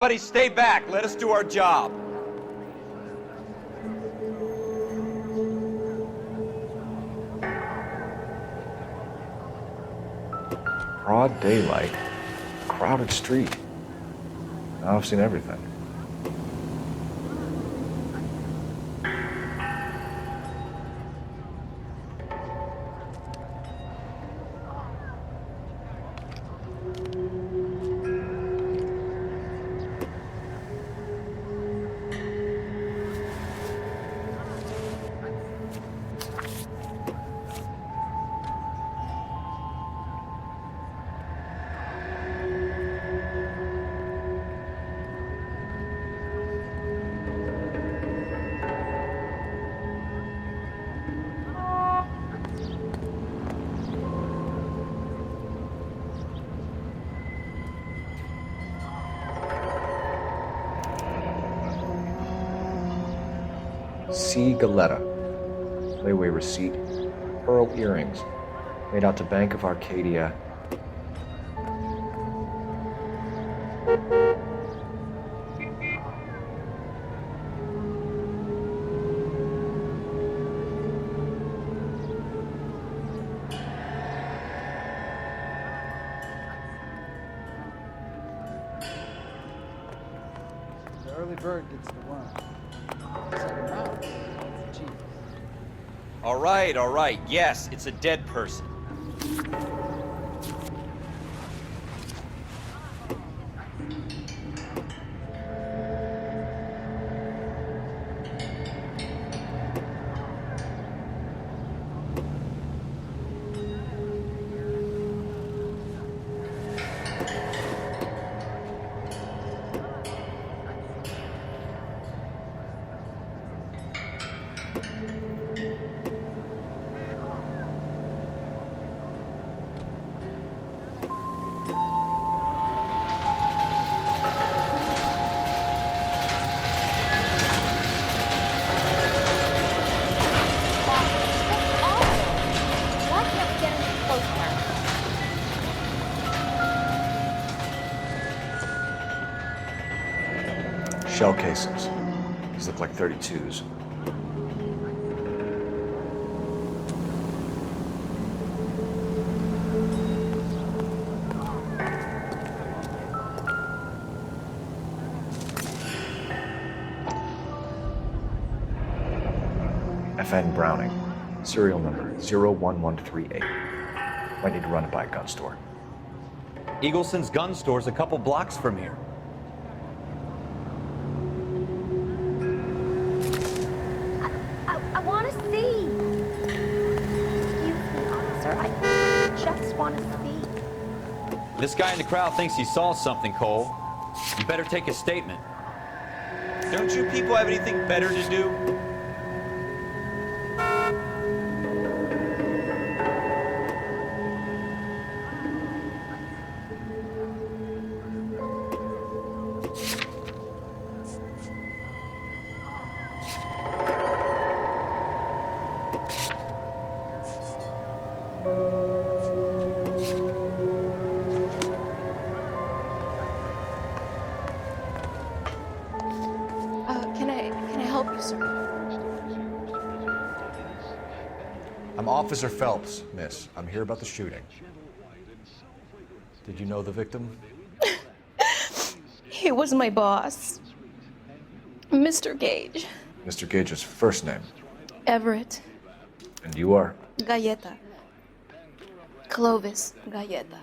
Buddy, stay back. Let us do our job. Broad daylight, crowded street. Now I've seen everything. C. Galetta, layaway receipt, pearl earrings, made out to Bank of Arcadia. The early bird gets the worm. Second round. Cheap. All right. Yes, it's a dead person. Why can't we get any closer? Shell casings. These look like 32s. FN Browning, serial number 01138. Might need to run it by a gun store. Eagleson's gun store's a couple blocks from here. I want to see. Excuse me, officer. I just want to see. This guy in the crowd thinks he saw something, Cole. You better take a statement. Don't you people have anything better to do? Can I help you, sir? I'm Officer Phelps, miss. I'm here about the shooting. Did you know the victim? He was my boss, Mr. Gage. Mr. Gage's first name. Everett And you are? Galleta. Clovis Galleta.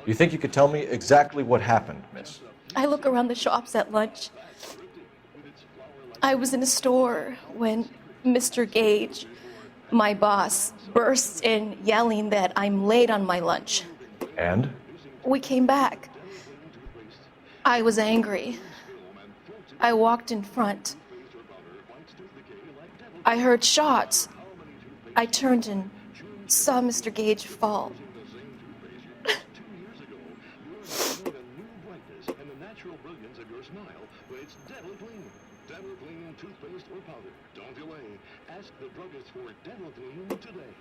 You think you could tell me exactly what happened, miss? I look around the shops at lunch. I was in a store when Mr. Gage, my boss, bursts in yelling that I'm late on my lunch. And? We came back. I was angry. I walked in front. I heard shots. I turned and saw Mr. Gage fall. denial, but it's dental clean. Dental clean toothpaste or powder. Don't delay. Ask the druggist for dental clean today.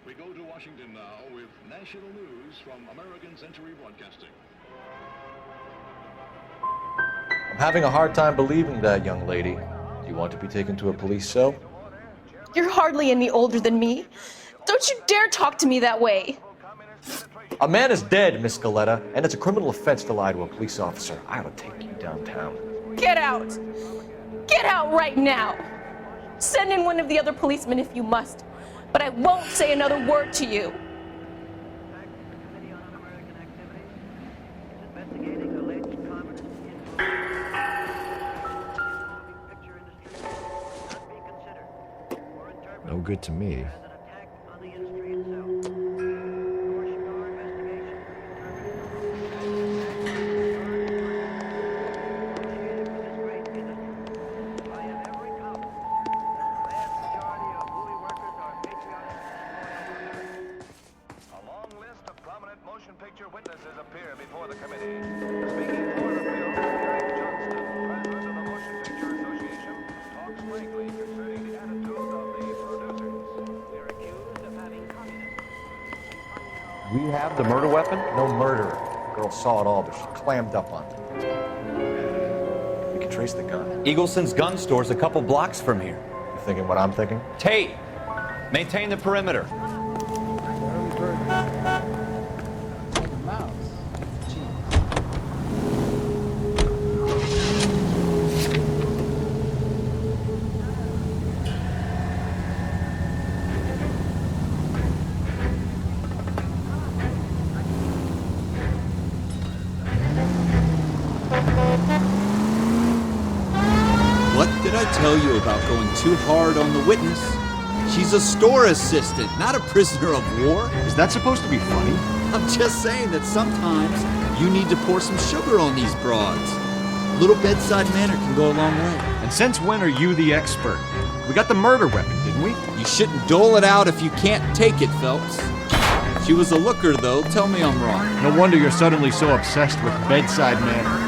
We go to Washington now with national news from American Century Broadcasting. I'm having a hard time believing that, young lady. Do you want to be taken to a police cell? You're hardly any older than me. Don't you dare talk to me that way. A man is dead, Miss Galetta, and it's a criminal offense to lie to a police officer. I ought to take you downtown. Get out! Get out right now! Send in one of the other policemen if you must, but I won't say another word to you. No good to me. We have the murder weapon? No murderer. The girl saw it all, but she clammed up on it. We can trace the gun. Eagleson's gun store's a couple blocks from here. You thinking what I'm thinking? Tate, maintain the perimeter. Early bird. Like a mouse. Jeez. What did I tell you about going too hard on the witness? She's a store assistant, not a prisoner of war. Is that supposed to be funny? I'm just saying that sometimes you need to pour some sugar on these broads. A little bedside manner can go a long way. And since when are you the expert? We got the murder weapon, didn't we? You shouldn't dole it out if you can't take it, Phelps. She was a looker, though. Tell me I'm wrong. No wonder you're suddenly so obsessed with bedside manner.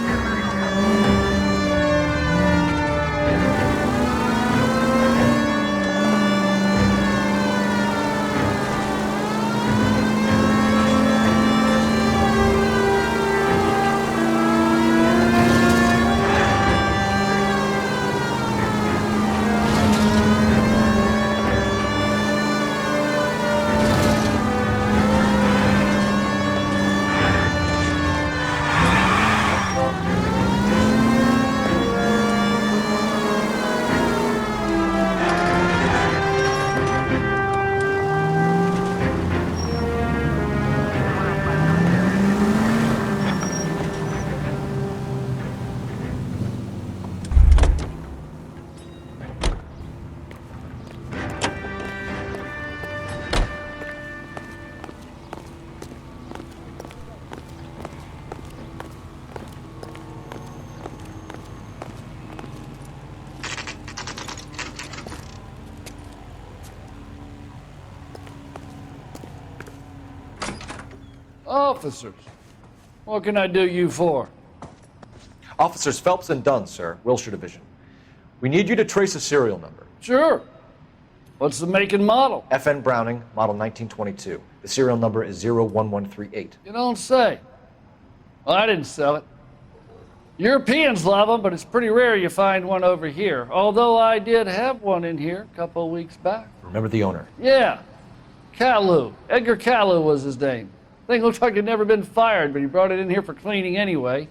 Officers, what can I do you for? Officers Phelps and Dunn, sir, Wilshire Division. We need you to trace a serial number. Sure. What's the make and model? FN Browning, model 1922. The serial number is 01138. You don't say. Well, I didn't sell it. Europeans love them, but it's pretty rare you find one over here. Although I did have one in here a couple of weeks back. Remember the owner? Yeah. Kalu. Edgar Kalu was his name. Thing looked like it'd never been fired, but he brought it in here for cleaning anyway.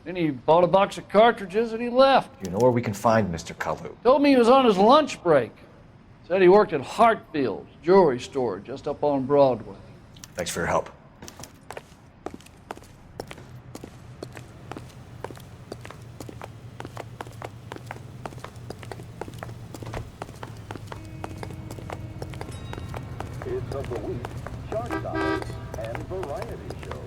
Then he bought a box of cartridges and he left. You know where we can find Mr. Kalu? Told me he was on his lunch break. Said he worked at Hartfield's jewelry store just up on Broadway. Thanks for your help. It's of the week, chart topics, and variety shows.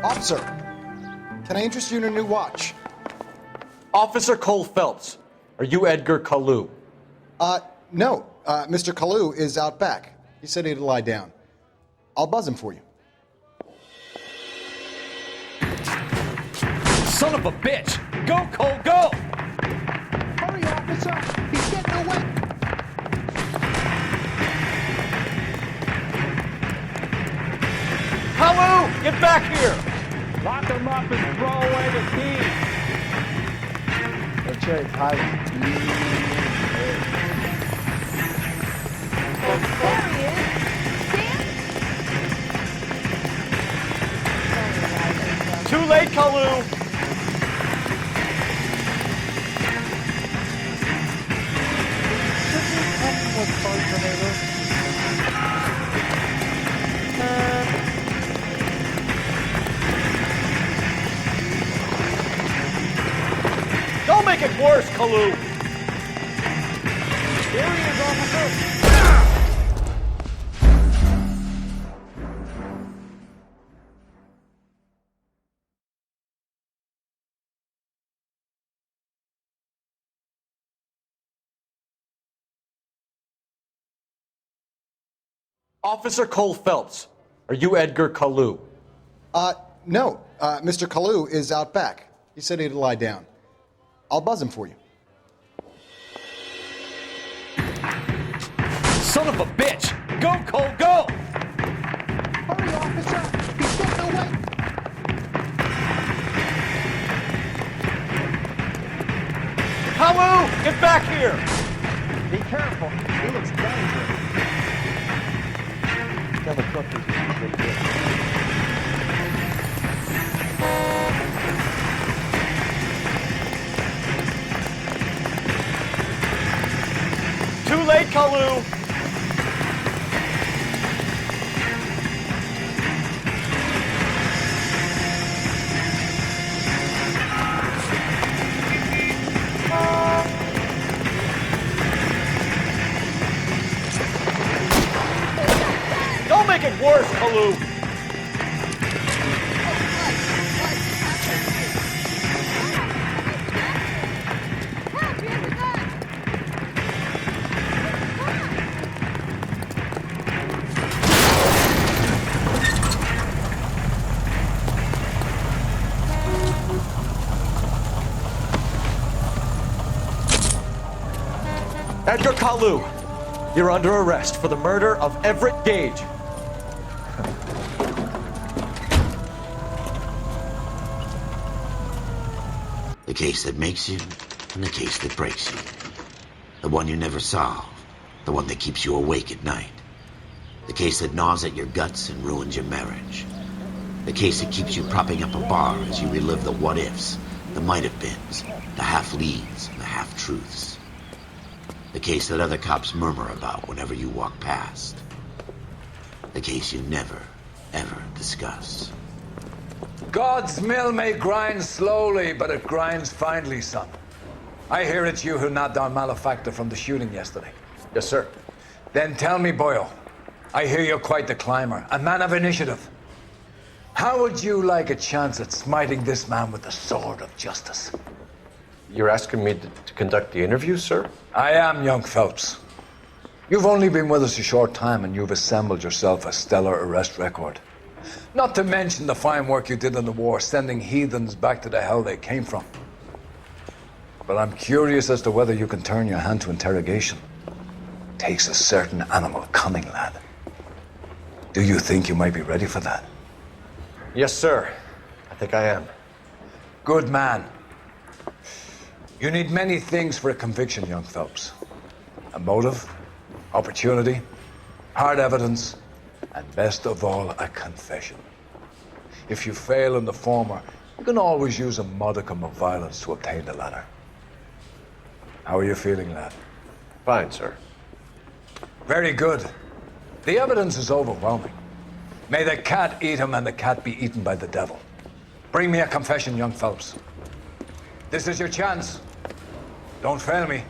Officer, can I interest you in a new watch? Officer Cole Phelps, are you Edgar Kalu? No. Mr. Kalu is out back. He said he'd lie down. I'll buzz him for you. Son of a bitch! Go, Cole, go! Hurry, officer! He's getting away! Kalu, get back here! Lock him up and throw away the key! That's right, hide. There he is. Dan? Too late, Kalu! Don't make it worse, Kalu! Here he is, officer! Officer Cole Phelps, are you Edgar Kalu? No. Mr. Kalu is out back. He said he'd lie down. I'll buzz him for you. Son of a bitch! Go, Cole, go! Hurry, officer! He's getting away! Kalu, get back here! Be careful, he looks dangerous. Tell the truck he's pretty good. Too late, Kalu! Don't make it worse, Kalu! Edgar Kalu, you're under arrest for the murder of Everett Gage. The case that makes you, and the case that breaks you. The one you never solve, the one that keeps you awake at night. The case that gnaws at your guts and ruins your marriage. The case that keeps you propping up a bar as you relive the what-ifs, the might-have-beens, the half-leads, and the half-truths. The case that other cops murmur about whenever you walk past. The case you never, ever discuss. God's mill may grind slowly, but it grinds finely, son. I hear it's you who nabbed our malefactor from the shooting yesterday. Yes, sir. Then tell me, Boyle, I hear you're quite the climber, a man of initiative. How would you like a chance at smiting this man with the sword of justice? You're asking me to conduct the interview, sir? I am, young Phelps. You've only been with us a short time and you've assembled yourself a stellar arrest record. Not to mention the fine work you did in the war, sending heathens back to the hell they came from. But I'm curious as to whether you can turn your hand to interrogation. Takes a certain animal cunning, lad. Do you think you might be ready for that? Yes, sir. I think I am. Good man. You need many things for a conviction, young Phelps. A motive, opportunity, hard evidence, and best of all, a confession. If you fail in the former, you can always use a modicum of violence to obtain the latter. How are you feeling, lad? Fine, sir. Very good. The evidence is overwhelming. May the cat eat him and the cat be eaten by the devil. Bring me a confession, young Phelps. This is your chance. Don't fail me.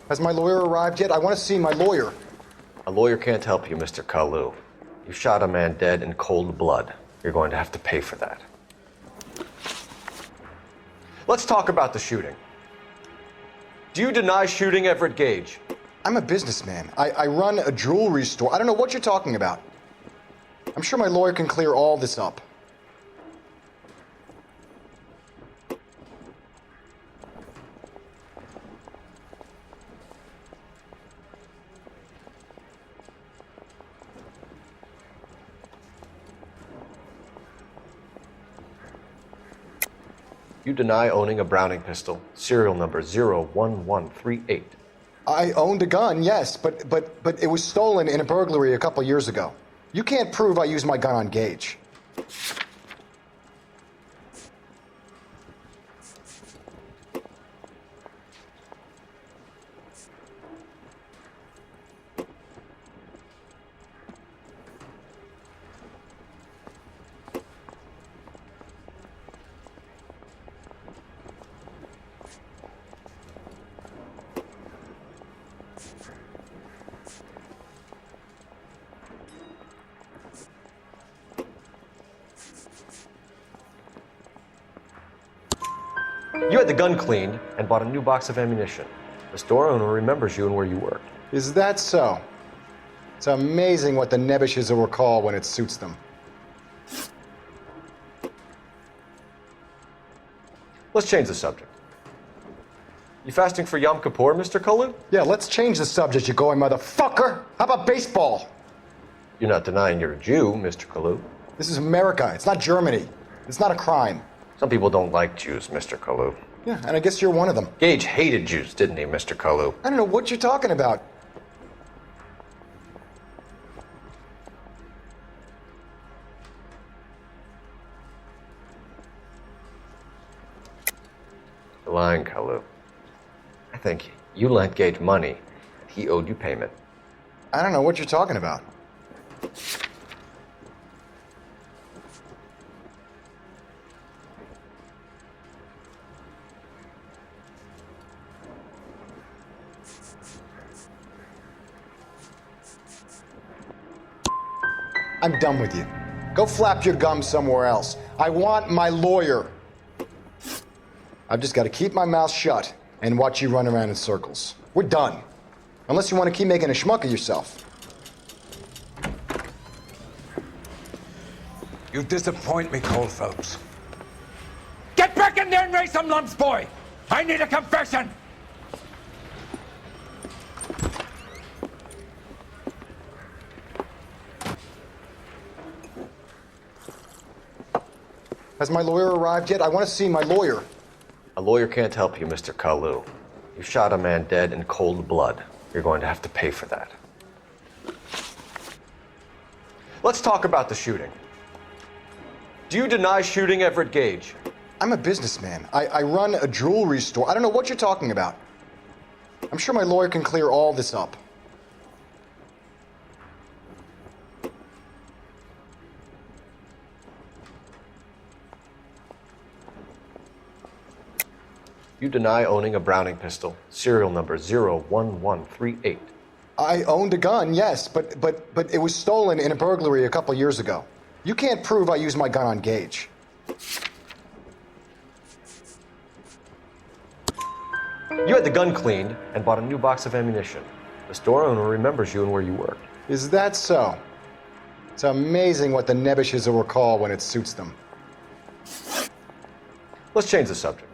Has my lawyer arrived yet? I want to see my lawyer. A lawyer can't help you, Mr. Kalu. You shot a man dead in cold blood. You're going to have to pay for that. Let's talk about the shooting. Do you deny shooting Everett Gage? I'm a businessman. I run a jewelry store. I don't know what you're talking about. I'm sure my lawyer can clear all this up. You deny owning a Browning pistol, serial number 01138. I owned a gun, yes, but it was stolen in a burglary a couple years ago. You can't prove I used my gun on Gage. You had the gun cleaned and bought a new box of ammunition. The store owner remembers you and where you worked. Is that so? It's amazing what the Nebbishes will recall when it suits them. Let's change the subject. You fasting for Yom Kippur, Mr. Kalu? Yeah, let's change the subject, you going motherfucker. How about baseball? You're not denying you're a Jew, Mr. Kalu. This is America. It's not Germany. It's not a crime. Some people don't like Jews, Mr. Kalu. Yeah, and I guess you're one of them. Gage hated Jews, didn't he, Mr. Kalu? I don't know what you're talking about. You're lying, Kalu. I think you lent Gage money. He owed you payment. I don't know what you're talking about. I'm done with you. Go flap your gums somewhere else. I want my lawyer. I've just got to keep my mouth shut and watch you run around in circles. We're done. Unless you want to keep making a schmuck of yourself. You disappoint me, Cole Phelps. Get back in there and raise some lumps, boy! I need a confession! Has my lawyer arrived yet? I want to see my lawyer. A lawyer can't help you, Mr. Kalu. You shot a man dead in cold blood. You're going to have to pay for that. Let's talk about the shooting. Do you deny shooting Everett Gage? I'm a businessman. I run a jewelry store. I don't know what you're talking about. I'm sure my lawyer can clear all this up. You deny owning a Browning pistol, serial number 01138. I owned a gun, yes, but it was stolen in a burglary a couple years ago. You can't prove I used my gun on Gage. You had the gun cleaned and bought a new box of ammunition. The store owner remembers you and where you worked. Is that so? It's amazing what the nebbishes will recall when it suits them. Let's change the subject.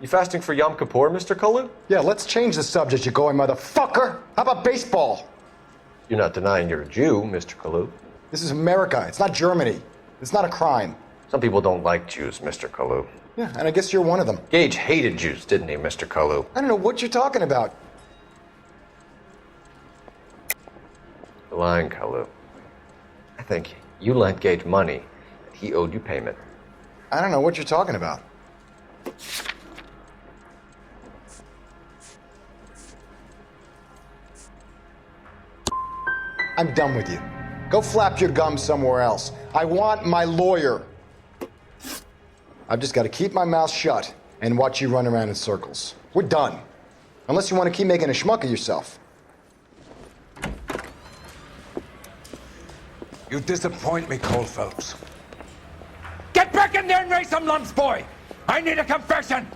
You fasting for Yom Kippur, Mr. Kalu? Yeah, let's change the subject, you going motherfucker. How about baseball? You're not denying you're a Jew, Mr. Kalu. This is America. It's not Germany. It's not a crime. Some people don't like Jews, Mr. Kalu. Yeah, and I guess you're one of them. Gage hated Jews, didn't he, Mr. Kalu? I don't know what you're talking about. You're lying, Kalu. I think you lent Gage money, and he owed you payment. I don't know what you're talking about. I'm done with you. Go flap your gums somewhere else. I want my lawyer. I've just got to keep my mouth shut and watch you run around in circles. We're done. Unless you want to keep making a schmuck of yourself. You disappoint me, Cole Phelps. Get back in there and raise some lumps, boy! I need a confession!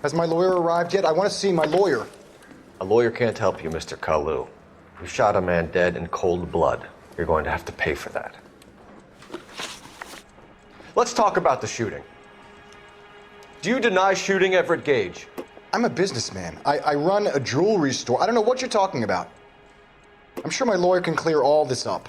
Has my lawyer arrived yet? I want to see my lawyer. A lawyer can't help you, Mr. Kalu. You shot a man dead in cold blood. You're going to have to pay for that. Let's talk about the shooting. Do you deny shooting Everett Gage? I'm a businessman. I run a jewelry store. I don't know what you're talking about. I'm sure my lawyer can clear all this up.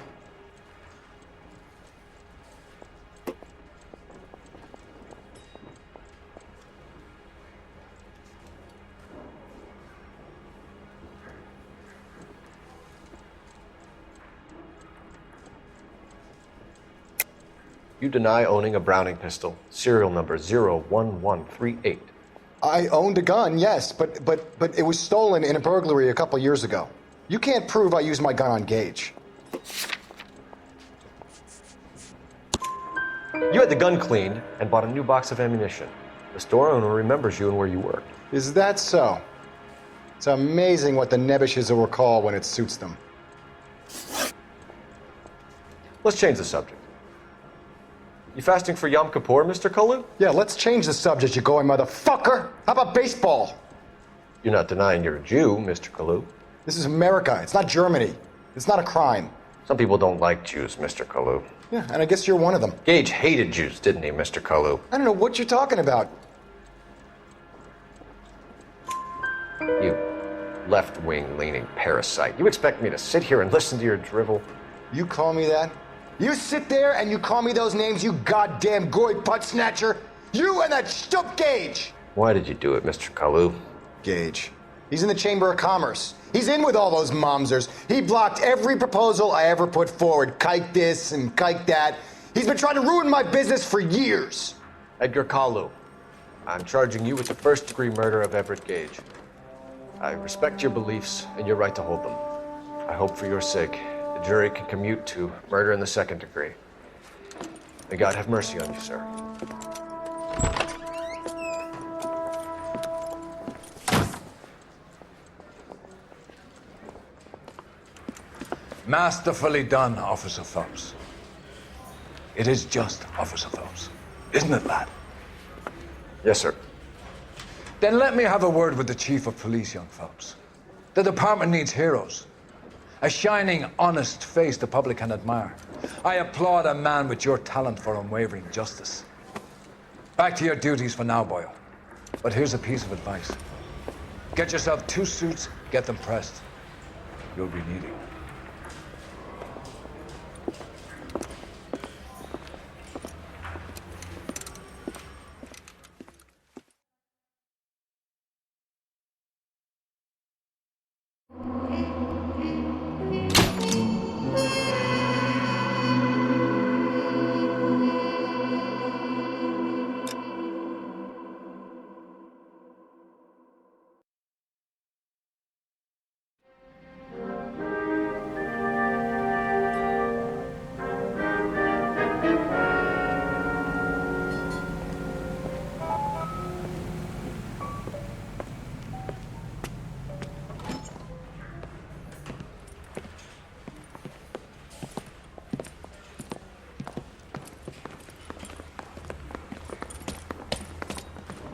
You deny owning a Browning pistol, serial number 01138. I owned a gun, yes, but it was stolen in a burglary a couple years ago. You can't prove I used my gun on Gage. You had the gun cleaned and bought a new box of ammunition. The store owner remembers you and where you worked. Is that so? It's amazing what the nebbishes will recall when it suits them. Let's change the subject. You fasting for Yom Kippur, Mr. Kalu? Yeah, let's change the subject, you going motherfucker. How about baseball? You're not denying you're a Jew, Mr. Kalu. This is America. It's not Germany. It's not a crime. Some people don't like Jews, Mr. Kalu. Yeah, and I guess you're one of them. Gage hated Jews, didn't he, Mr. Kalu? I don't know what you're talking about. You left-wing leaning parasite. You expect me to sit here and listen to your drivel? You call me that? You sit there and you call me those names, you goddamn goy butt snatcher. You and that stup Gage. Why did you do it, Mr. Kalu? Gage. He's in the Chamber of Commerce. He's in with all those momsers. He blocked every proposal I ever put forward. Kike this and kike that. He's been trying to ruin my business for years. Edgar Kalu, I'm charging you with the first-degree murder of Everett Gage. I respect your beliefs and your right to hold them. I hope for your sake the jury can commute to murder in the second degree. May God have mercy on you, sir. Masterfully done, Officer Phelps. It is just Officer Phelps, isn't it, lad? Yes, sir. Then let me have a word with the Chief of Police, young Phelps. The department needs heroes. A shining, honest face the public can admire. I applaud a man with your talent for unwavering justice. Back to your duties for now, Boyle. But here's a piece of advice. Get yourself 2 suits, get them pressed. You'll be needing.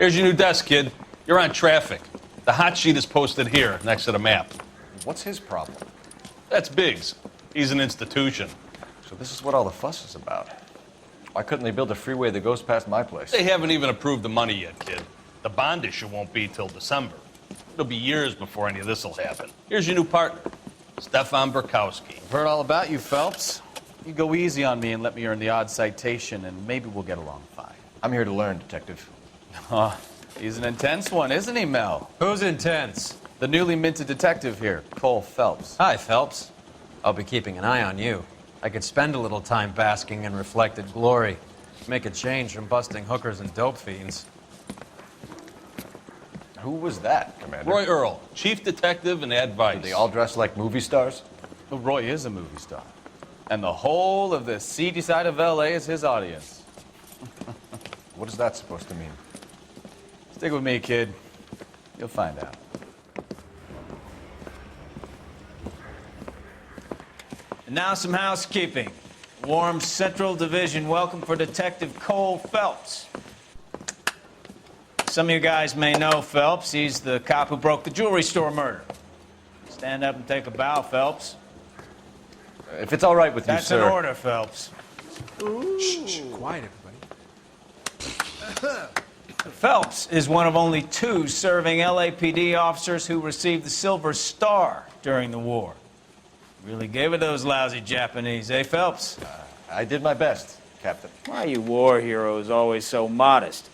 Here's your new desk, kid. You're on traffic. The hot sheet is posted here, next to the map. What's his problem? That's Biggs. He's an institution. So this is what all the fuss is about. Why couldn't they build a freeway that goes past my place? They haven't even approved the money yet, kid. The bond issue won't be till December. It'll be years before any of this will happen. Here's your new partner, Stefan Burkowski. I've heard all about you, Phelps. You go easy on me and let me earn the odd citation, and maybe we'll get along fine. I'm here to learn, Detective. Oh, he's an intense one, isn't he, Mel? Who's intense? The newly minted detective here, Cole Phelps. Hi, Phelps. I'll be keeping an eye on you. I could spend a little time basking in reflected glory. Make a change from busting hookers and dope fiends. Who was that, Commander? Roy Earl, chief detective and advice. Do they all dress like movie stars? Well, Roy is a movie star. And the whole of the seedy side of L.A. is his audience. What is that supposed to mean? Stick with me, kid. You'll find out. And now some housekeeping. Warm Central Division welcome for Detective Cole Phelps. Some of you guys may know Phelps. He's the cop who broke the jewelry store murder. Stand up and take a bow, Phelps. If it's all right with you, That's sir. an order, Phelps. Shh, quiet, everybody. Phelps is one of only 2 serving LAPD officers who received the Silver Star during the war. Really gave it those lousy Japanese, eh, Phelps? I did my best, Captain. Why are you war heroes always so modest?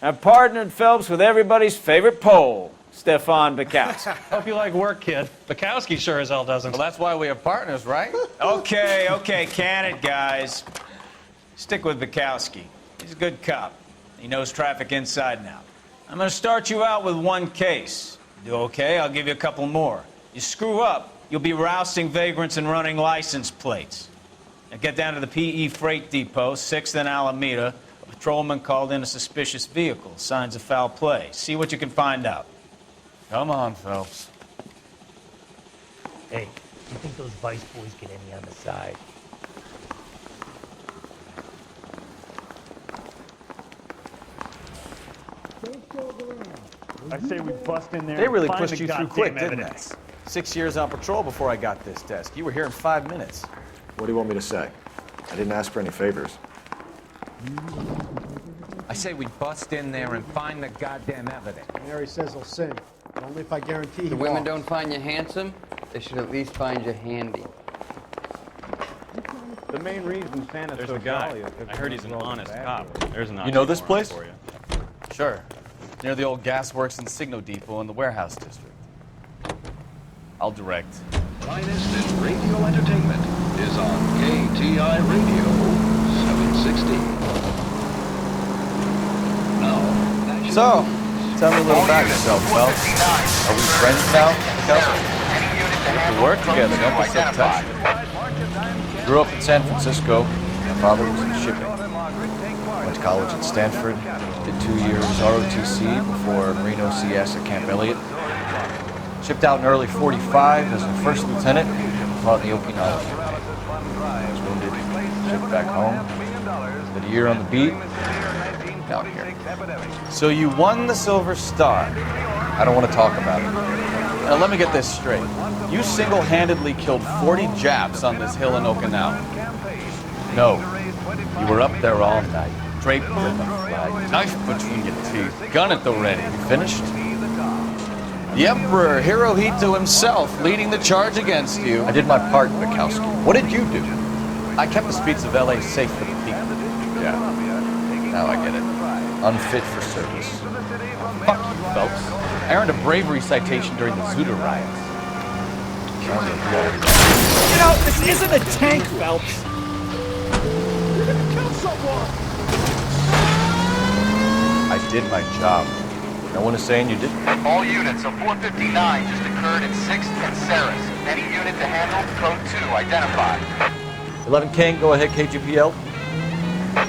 I've partnered Phelps with everybody's favorite Pole, Stefan Burkowski. Hope you like work, kid. Bukowski sure as hell doesn't. Well, that's why we have partners, right? Okay, can it, guys. Stick with Bukowski. He's a good cop. He knows traffic inside and out. I'm going to start you out with 1 case. Do okay? I'll give you a couple more. You screw up, you'll be rousting vagrants and running license plates. Now get down to the PE Freight Depot, 6th and Alameda. A patrolman called in a suspicious vehicle. Signs of foul play. See what you can find out. Come on, Phelps. Hey, you think those Vice boys get any on the side? I say we bust in there. They really and find pushed the you through goddamn quick, didn't they? evidence. 6 years on patrol before I got this desk. You were here in 5 minutes. What do you want me to say? I didn't ask for any favors. I say we bust in there and find the goddamn evidence. Mary says he'll sing, but only if I guarantee he The women walks. don't find you handsome, they should at least find you handy. The main reason Santa's There's so a guy. jolly is I heard he's an honest cop. There's an You know this place? for you. Sure. Near the old gasworks and Signo Depot in the warehouse district. I'll direct. Finest in radio entertainment is on KTI Radio 760. Now, So, tell me a little about yourself, Phelps. Are we friends now, Burkowski? We work together, don't be so touchy. Grew up in San Francisco. My father was in shipping. Went to college at Stanford. Did 2 years ROTC before Marine OCS at Camp Elliott. Shipped out in early '45 as a first lieutenant. Fought in the Okinawa campaign. Was wounded. Shipped back home. Did a year on the beat. Now I'm here. So you won the Silver Star. I don't want to talk about it. Now let me get this straight. You single-handedly killed 40 Japs on this hill in Okinawa. No. You were up there all night, draped in the flag, knife between your teeth, gun at the ready. You finished? The Emperor Hirohito himself leading the charge against you. I did my part, Bukowski. What did you do? I kept the streets of LA safe for the people. Yeah. Now I get it. Unfit for service. Fuck you, Phelps. I earned a bravery citation during the Zuda riots. Get out! This isn't a tank, Phelps! You're gonna kill someone! I did my job. No one is saying you didn't. All units, a 459 just occurred in 6th and Ceres. Any unit to handle, code 2, identified. 11K, go ahead, KGPL.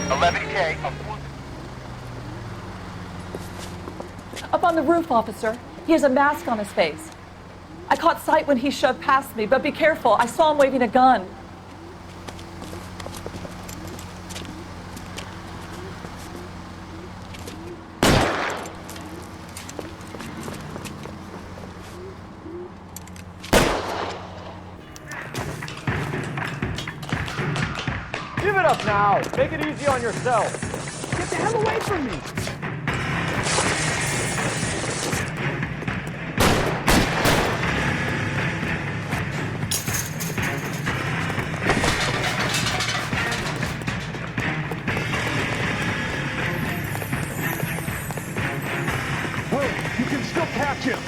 11K, Up on the roof, officer. He has a mask on his face. I caught sight when he shoved past me, but be careful. I saw him waving a gun. Give it up now. Make it easy on yourself. Get the hell away from me! Well, you can still catch him.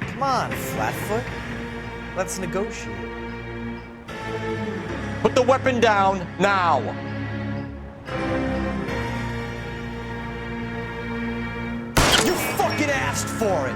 Come on, Flatfoot. Let's negotiate. Put the weapon down now. You fucking asked for it!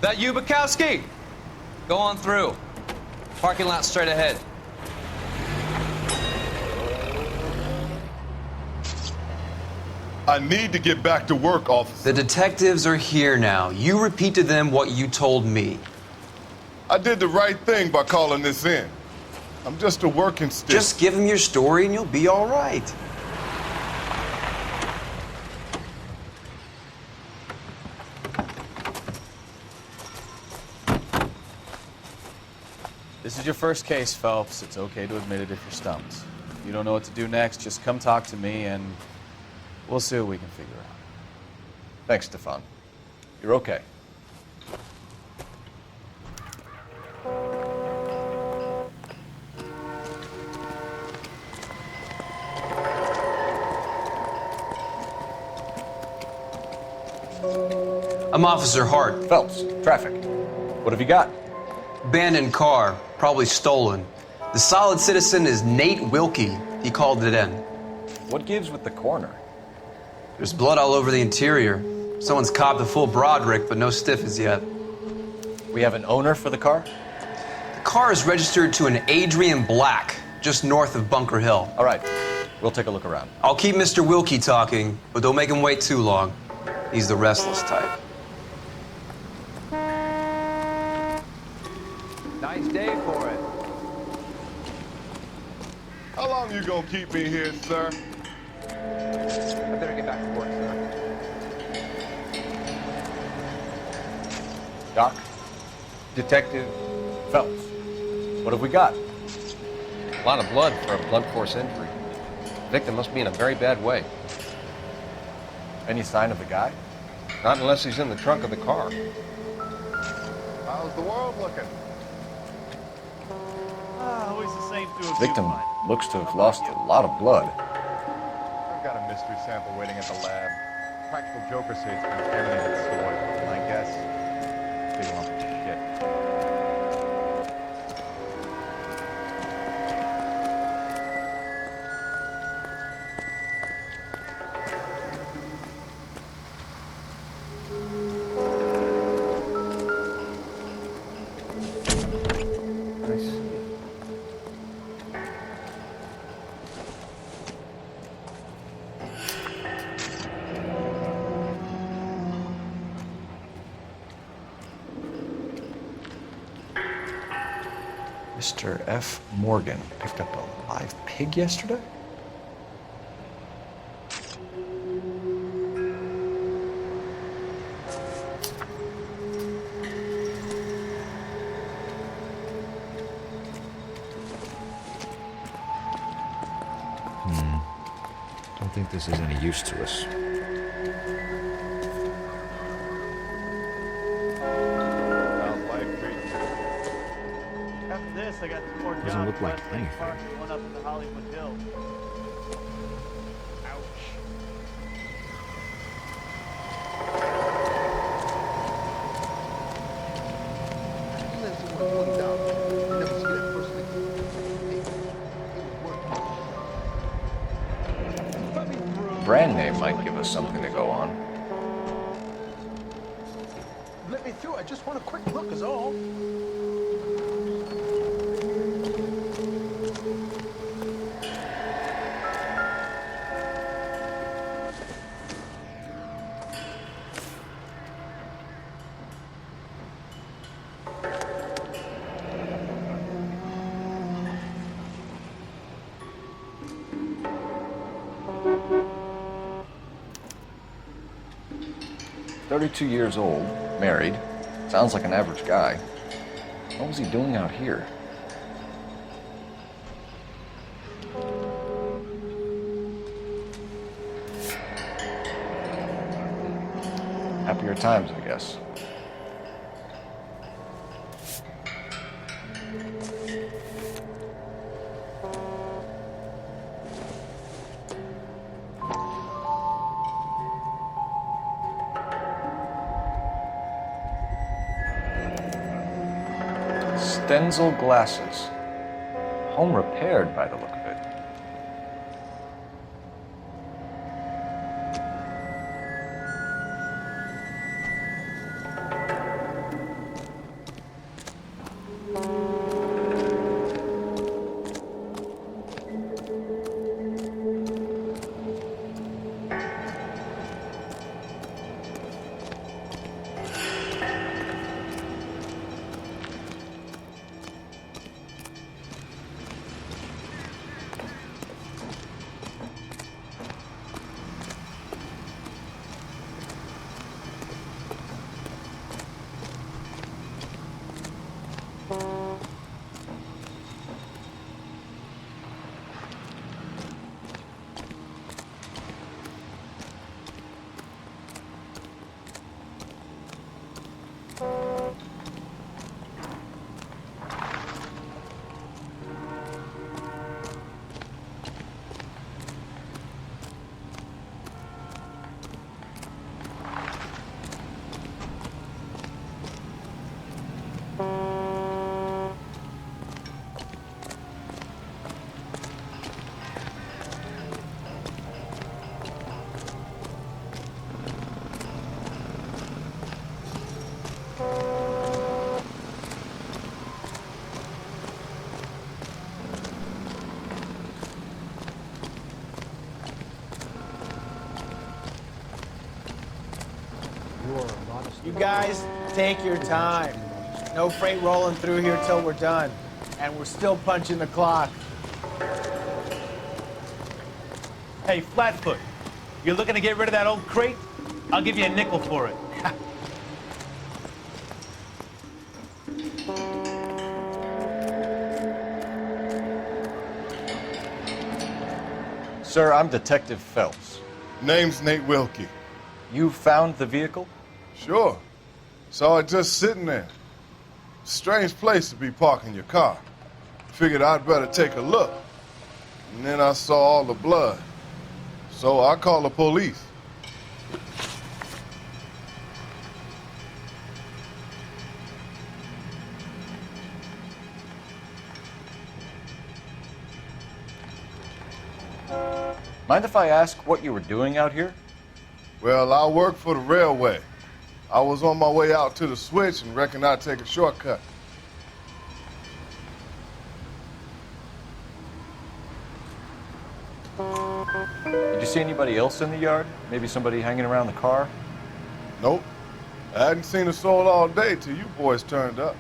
That you, Bukowski? Go on through. Parking lot straight ahead. I need to get back to work, officer. The detectives are here now. You repeat to them what you told me. I did the right thing by calling this in. I'm just a working stick. Just give them your story and you'll be all right. This is your first case, Phelps. It's okay to admit it if you're stumped. If you don't know what to do next, just come talk to me and we'll see what we can figure out. Thanks, Stefan. You're okay. I'm Officer Hart. Phelps, traffic. What have you got? Abandoned car, probably stolen. The solid citizen is Nate Wilkie. He called it in. What gives with the coroner? There's blood all over the interior. Someone's copped a full Broderick, but no stiffers yet. We have an owner for the car? The car is registered to an Adrian Black, just north of Bunker Hill. All right, we'll take a look around. I'll keep Mr. Wilkie talking, but don't make him wait too long. He's the restless type. Nice day for it. How long you gonna keep me here, sir? I better get back to work, sir. Doc? Detective Phelps. What have we got? A lot of blood for a blunt force injury. The victim must be in a very bad way. Any sign of the guy? Not unless he's in the trunk of the car. How's the world looking? Always the same to a Victim looks to have lost a lot of blood. I've got a mystery sample waiting at the lab. Practical Joker say it's contaminated soil. And I guess big lump of shit. Mr. F. Morgan picked up a live pig yesterday? Don't think this is any use to us. After this, I got 2 more jobs. Doesn't look like Westlake anything. Park and one up in the Hollywood Hills. Ouch. Brand name might give us something to go on. Let me through. I just want a quick look is all. "32 years old, married. Sounds like an average guy. What was he doing out here?" Happier times, I guess. Stenzel glasses. Home repaired by the look of it. You guys, take your time. No freight rolling through here till we're done. And we're still punching the clock. Hey, Flatfoot, you're looking to get rid of that old crate? I'll give you a nickel for it. Sir, I'm Detective Phelps. Name's Nate Wilkie. You found the vehicle? Sure. Saw it just sitting there. Strange place to be parking your car. Figured I'd better take a look. And then I saw all the blood. So I called the police. Mind if I ask what you were doing out here? Well, I work for the railway. I was on my way out to the switch and reckoned I'd take a shortcut. Did you see anybody else in the yard? Maybe somebody hanging around the car? Nope. I hadn't seen a soul all day till you boys turned up.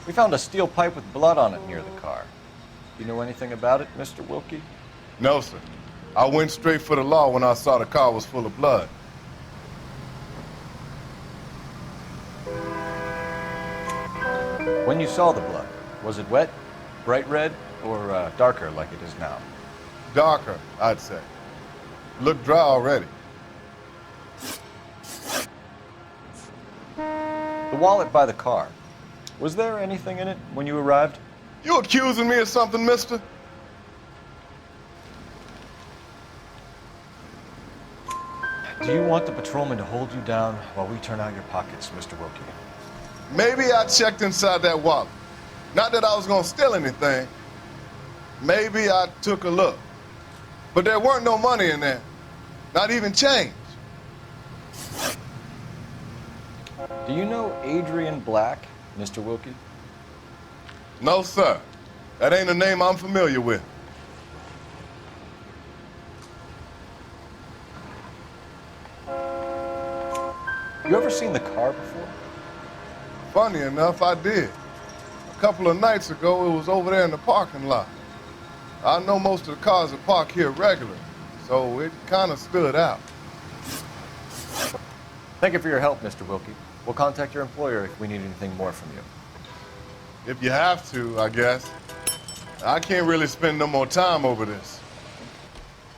We found a steel pipe with blood on it near the car. You know anything about it, Mr. Wilkie? No, sir. I went straight for the law when I saw the car was full of blood. When you saw the blood, was it wet, bright red, or darker like it is now? Darker, I'd say. Looked dry already. The wallet by the car. Was there anything in it when you arrived? You accusing me of something, mister? Do you want the patrolman to hold you down while we turn out your pockets, Mr. Wilkie? Maybe I checked inside that wallet. Not that I was gonna steal anything. Maybe I took a look. But there weren't no money in there. Not even change. Do you know Adrian Black, Mr. Wilkie? No, sir. That ain't a name I'm familiar with. You ever seen the car before? Funny enough, I did. A couple of nights ago, it was over there in the parking lot. I know most of the cars are parked here regularly, so it kind of stood out. Thank you for your help, Mr. Wilkie. We'll contact your employer if we need anything more from you. If you have to, I guess. I can't really spend no more time over this.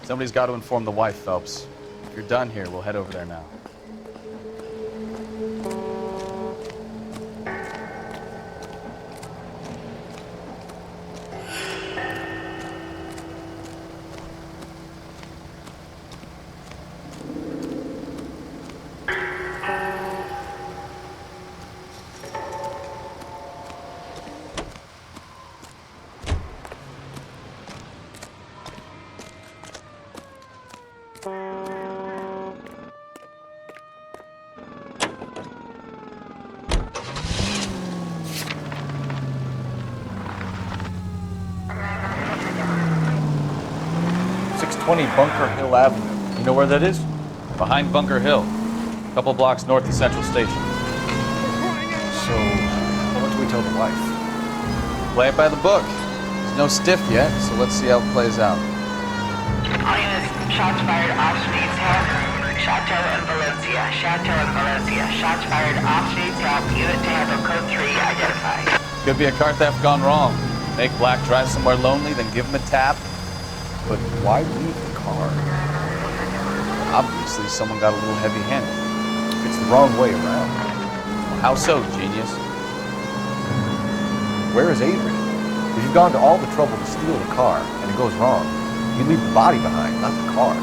Somebody's got to inform the wife, Phelps. If you're done here, we'll head over there now. Bunker Hill Avenue. You know where that is? Behind Bunker Hill. A couple blocks north of Central Station. So, what do we tell the wife? Play it by the book. There's no stiff yet, so let's see how it plays out. All units, shots fired off Street South, Chateau and Valencia, Chateau and Valencia, shots fired off Street South, unit to handle code 3, identified. Could be a car theft gone wrong. Make Black drive somewhere lonely, then give him a tap. But why leave the car? Obviously, someone got a little heavy-handed. It's the wrong way around. Well, how so, genius? Where is Adrian? If you've gone to all the trouble to steal the car, and it goes wrong, you leave the body behind, not the car.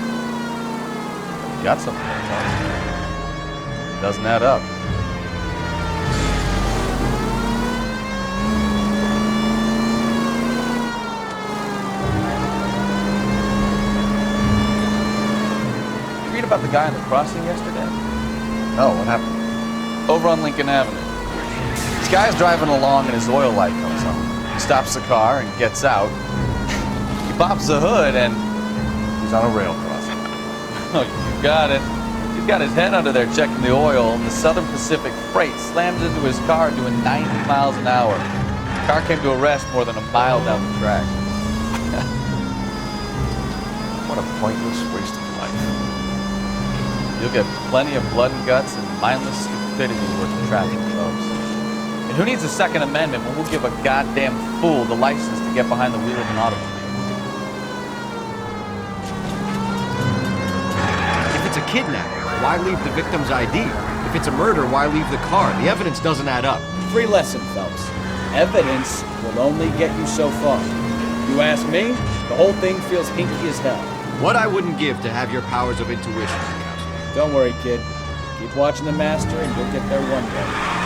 You got something there, Tom. Doesn't add up. About the guy on the crossing yesterday? No, what happened? Over on Lincoln Avenue. This guy's driving along and his oil light comes on. He stops the car and gets out. He pops the hood and he's on a rail crossing. Oh, you got it. He's got his head under there checking the oil, and the Southern Pacific Freight slams into his car doing 90 miles an hour. The car came to a rest more than a mile down the track. What a pointless waste of life. You'll get plenty of blood and guts and mindless stupidity worth of traffic, folks. And who needs a Second Amendment when we'll give a goddamn fool the license to get behind the wheel of an automobile? If it's a kidnapping, why leave the victim's ID? If it's a murder, why leave the car? The evidence doesn't add up. Free lesson, Phelps. Evidence will only get you so far. You ask me, the whole thing feels hinky as hell. What I wouldn't give to have your powers of intuition. Don't worry, kid. Keep watching the master and you'll get there one day.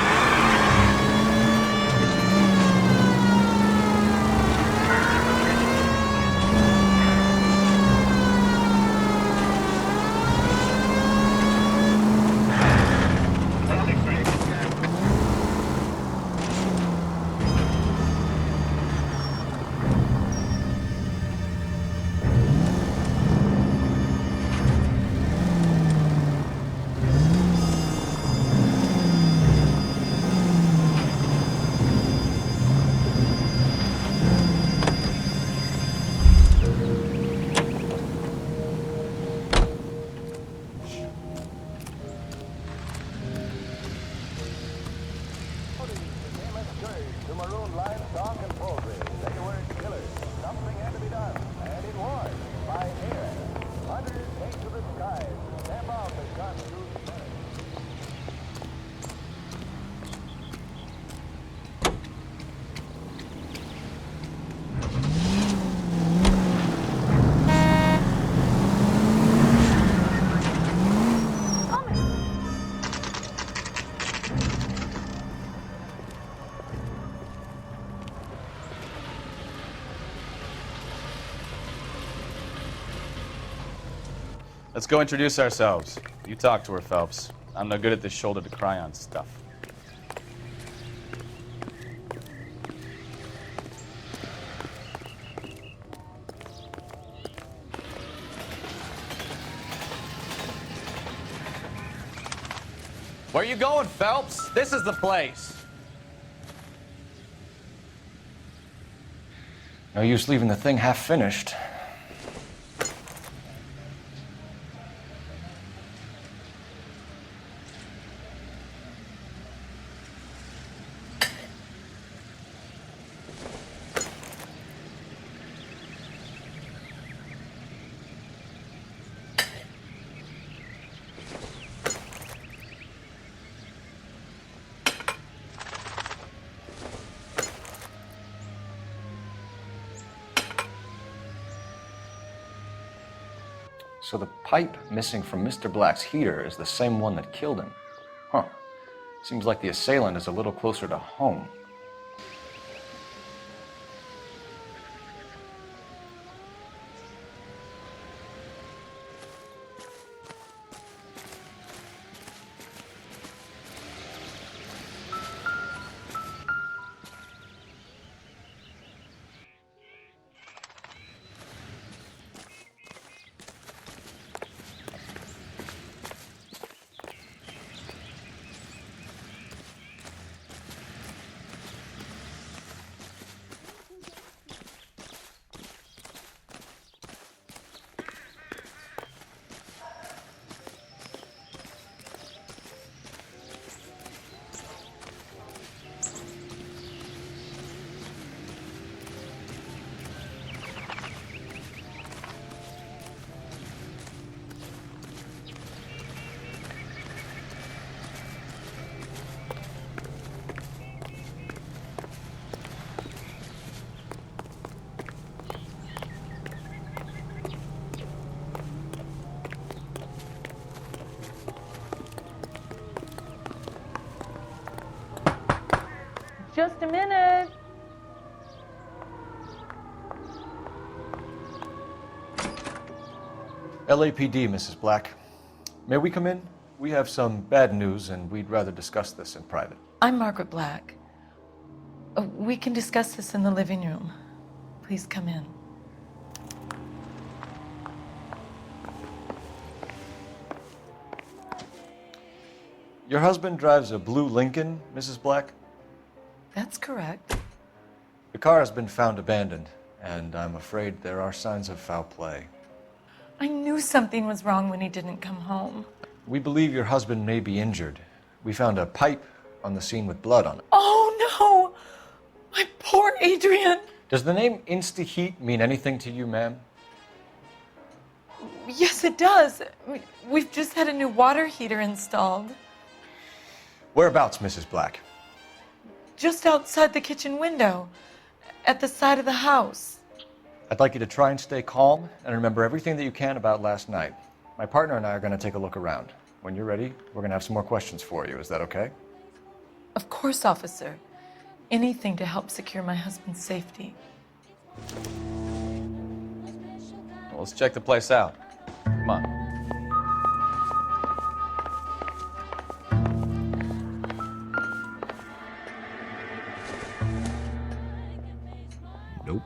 Let's go introduce ourselves. You talk to her, Phelps. I'm no good at this shoulder to cry on stuff. Where you going, Phelps? This is the place. No use leaving the thing half finished. So the pipe missing from Mr. Black's heater is the same one that killed him. Huh. Seems like the assailant is a little closer to home. Just a minute. LAPD, Mrs. Black. May we come in? We have some bad news and we'd rather discuss this in private. I'm Margaret Black. We can discuss this in the living room. Please come in. Your husband drives a blue Lincoln, Mrs. Black? That's correct. The car has been found abandoned, and I'm afraid there are signs of foul play. I knew something was wrong when he didn't come home. We believe your husband may be injured. We found a pipe on the scene with blood on it. Oh no! My poor Adrian! Does the name Insta-Heat mean anything to you, ma'am? Yes, it does. We've just had a new water heater installed. Whereabouts, Mrs. Black? Just outside the kitchen window, at the side of the house. I'd like you to try and stay calm and remember everything that you can about last night. My partner and I are going to take a look around. When you're ready, we're going to have some more questions for you. Is that okay? Of course, officer. Anything to help secure my husband's safety. Well, let's check the place out. Come on. Nope.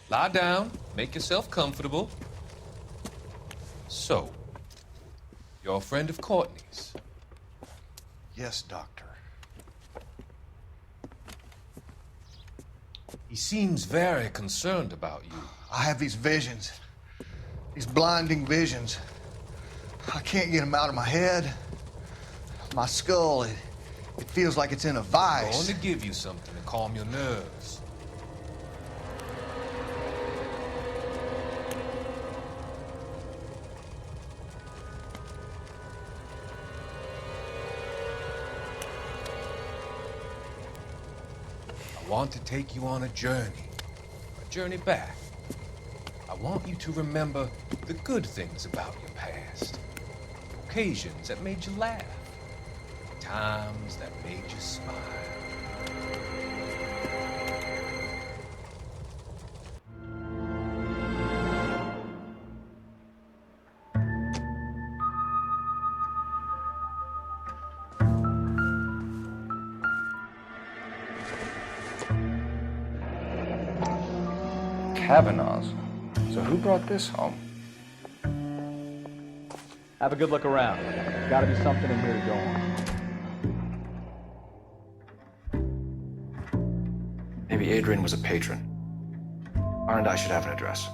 Lie down, make yourself comfortable. So, you're a friend of Courtney's? Yes, Doctor. He seems very concerned about you. I have these visions, these blinding visions. I can't get them out of my head. My skull, it feels like it's in a vice. I'm going to give you something to calm your nerves. I want to take you on a journey back. I want you to remember the good things about your past, occasions that made you laugh, times that made you smile. Kavanaugh's. So who brought this home? Have a good look around. There's gotta be something in here to go on. Maybe Adrian was a patron. R&I should have an address.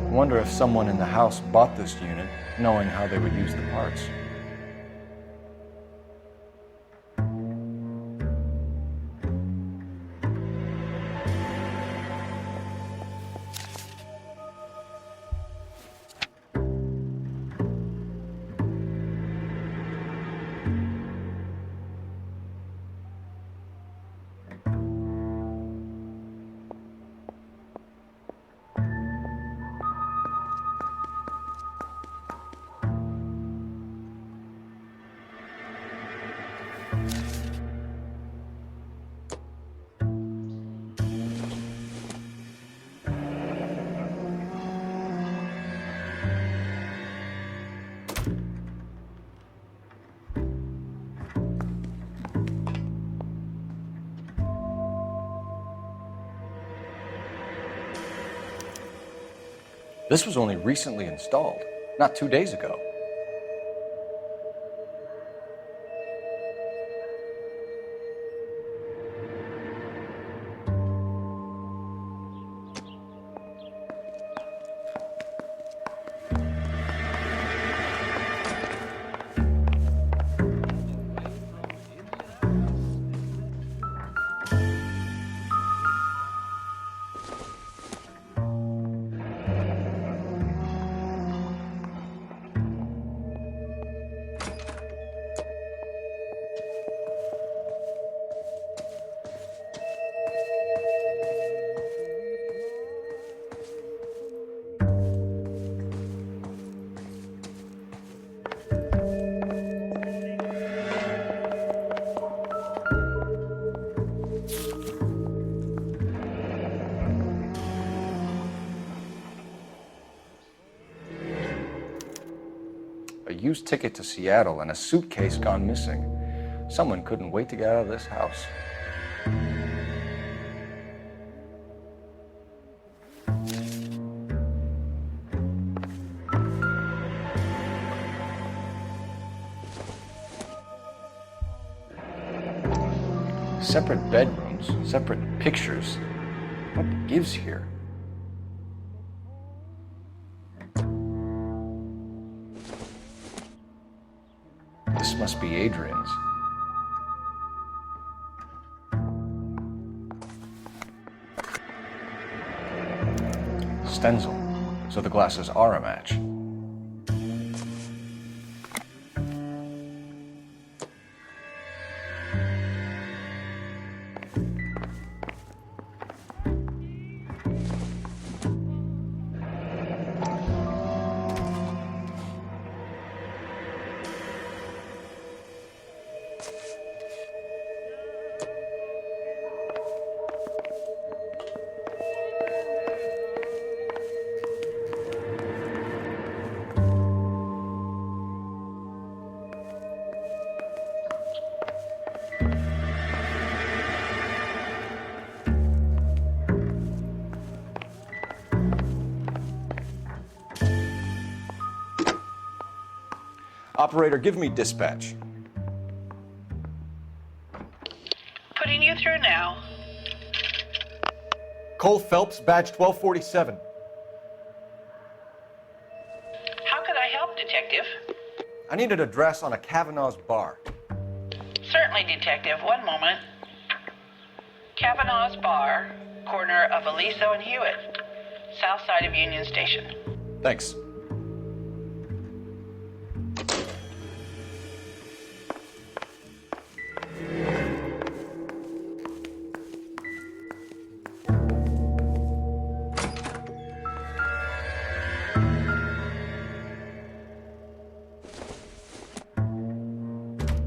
I wonder if someone in the house bought this unit knowing how they would use the parts. This was only recently installed, not 2 days ago. A used ticket to Seattle and a suitcase gone missing. Someone couldn't wait to get out of this house. Separate bedrooms, separate pictures. What gives here? This must be Adrian's. Stencil, so the glasses are a match. Operator, give me dispatch. Putting you through now. Cole Phelps, badge 1247. How could I help, Detective? I need an address on a Kavanaugh's bar. Certainly, Detective. One moment. Kavanaugh's Bar, corner of Aliso and Hewitt, south side of Union Station. Thanks.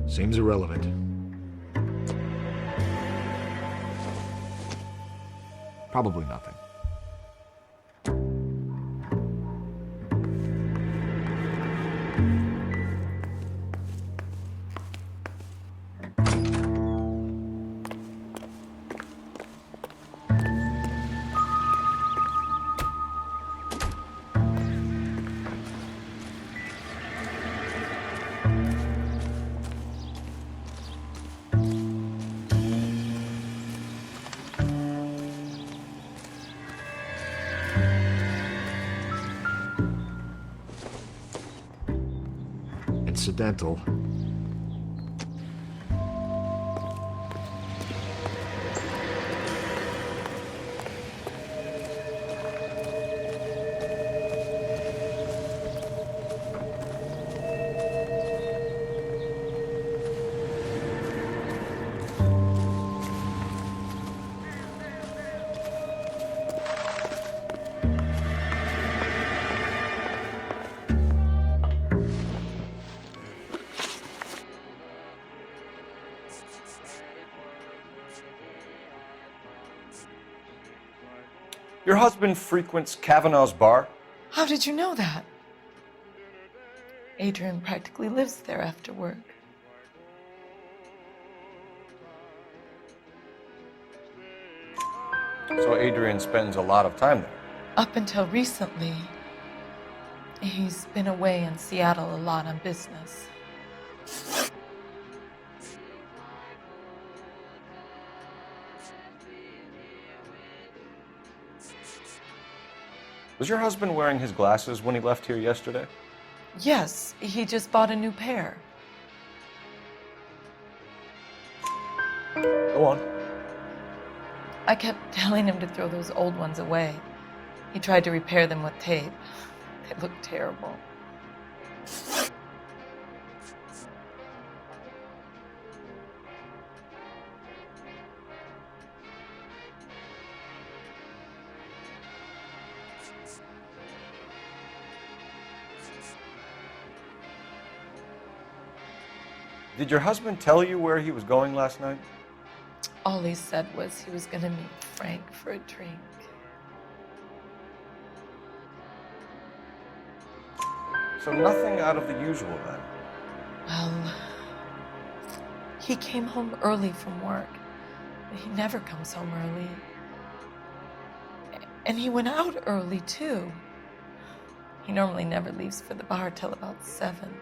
Seems irrelevant. Probably nothing. Incidental. Your husband frequents Kavanaugh's bar? How did you know that? Adrian practically lives there after work. So Adrian spends a lot of time there. Up until recently, he's been away in Seattle a lot on business. Was your husband wearing his glasses when he left here yesterday? Yes, he just bought a new pair. Go on. I kept telling him to throw those old ones away. He tried to repair them with tape. They looked terrible. Did your husband tell you where he was going last night? All he said was he was going to meet Frank for a drink. So nothing out of the usual then? Well, he came home early from work. He never comes home early. And he went out early, too. He normally never leaves for the bar till about 7.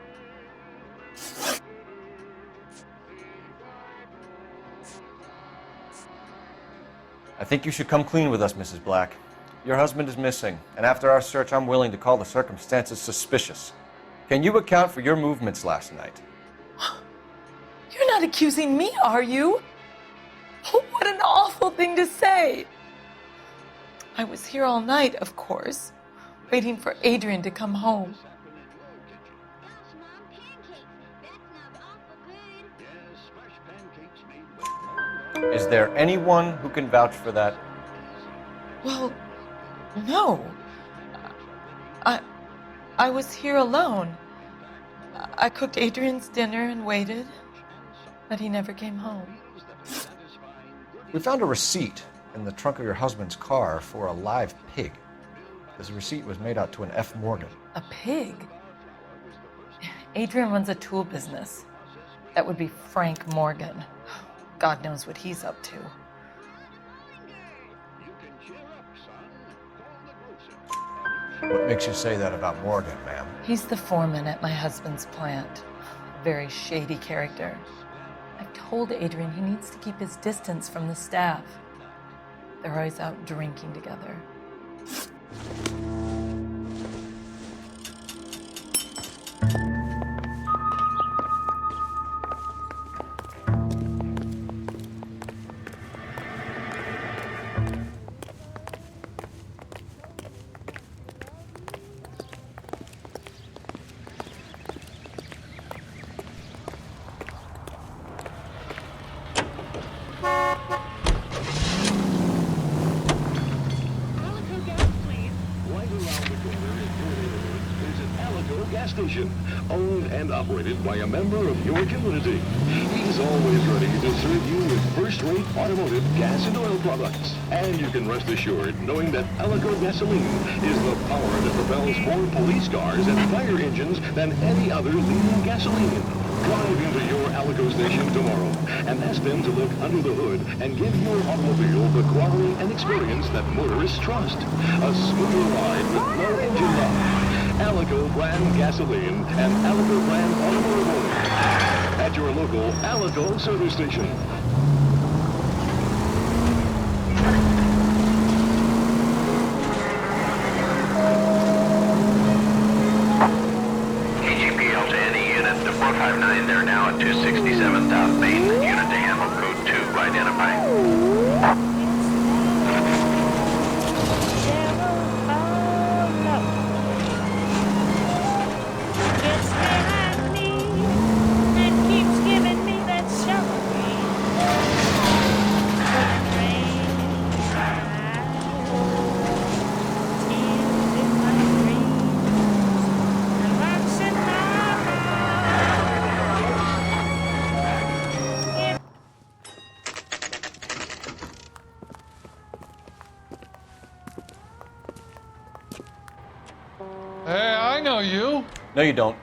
I think you should come clean with us, Mrs. Black. Your husband is missing, and after our search, I'm willing to call the circumstances suspicious. Can you account for your movements last night? You're not accusing me, are you? What an awful thing to say. I was here all night, of course, waiting for Adrian to come home. Is there anyone who can vouch for that? Well, no. I was here alone. I cooked Adrian's dinner and waited, but he never came home. We found a receipt in the trunk of your husband's car for a live pig. This receipt was made out to an F. Morgan. A pig? Adrian runs a tool business. That would be Frank Morgan. God knows what he's up to. What makes you say that about Morgan, ma'am? He's the foreman at my husband's plant. Very shady character. I've told Adrian he needs to keep his distance from the staff. They're always out drinking together. Gas station, owned and operated by a member of your community. He's always ready to serve you with first-rate automotive gas and oil products. And you can rest assured knowing that Alico gasoline is the power that propels more police cars and fire engines than any other leading gasoline. Drive into your Alico station tomorrow and ask them to look under the hood and give your automobile the quality and experience that motorists trust. A smoother ride with no engine lock. Alico brand gasoline and Alico brand automotive oil at your local Alico service station. KGPL to any unit to 459, they're now at 267 South Main. Unit to handle code 2 identified. Hey, I know you. No, you don't.